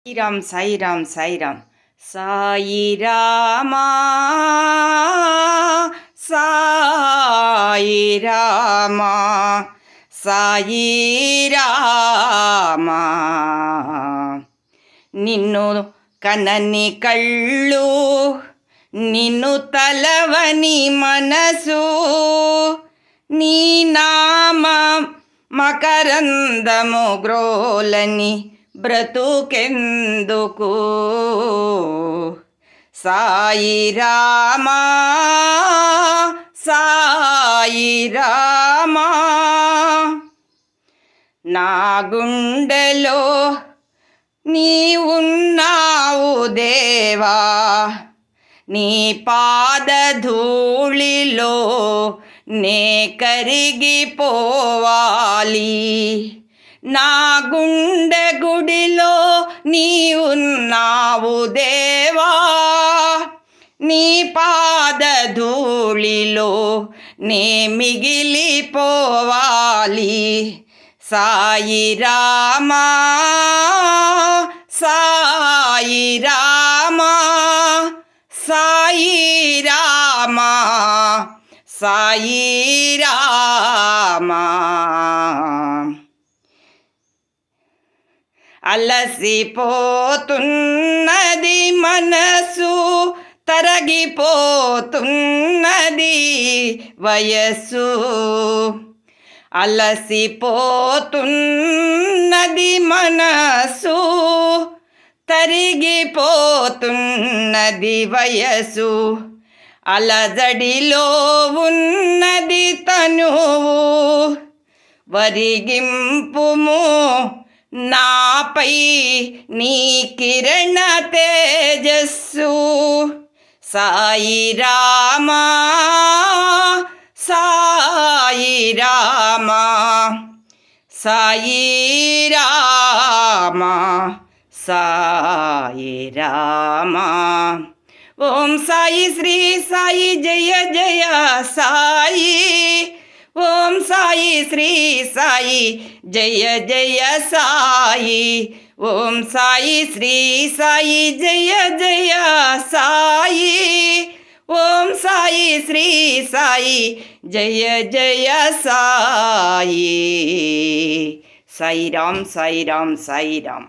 సాయిరామ్ సాయిరామ్ సాయిరామా సాయిరామా సాయిరామా నిన్ను కనని కళ్ళు నిన్ను తలవని మనసు నీ నామ మకరందము గ్రోలని బ్రతుకెందుకు సాయిరామా సాయిరామా నా గుండెలో నీ ఉన్నావు దేవా నీ పాదధూళిలో నే కరిగిపోవాలి నా గుండె గుడిలో నీ ఉన్నావు దేవా నీ పాదధూళిలో నే మిగిలిపోవాలి సాయిరామా సాయిరామా సాయిరామా సాయిరామా అలసిపోతున్నది మనసు తరగిపోతున్నది వయస్సు అలసిపోతున్నది మనసు తరిగిపోతున్నది వయసు అలజడిలో ఉన్నది తనువు వరిగింపుము నాపై నీ కిరణ తేజస్సు సాయిరామా సాయిరామా సాయిరామా సాయిరామా ఓం సాయి శ్రీ సాయి జయ జయ సాయి ఓం సాయి శ్రీ సాయి జయ జయ సాయి ఓం సాయి శ్రీ సాయి జయ జయ సాయి ఓం సాయి శ్రీ సాయి జయ జయ సాయి సాయిరామ్ సాయిరామ్ సాయిరామ్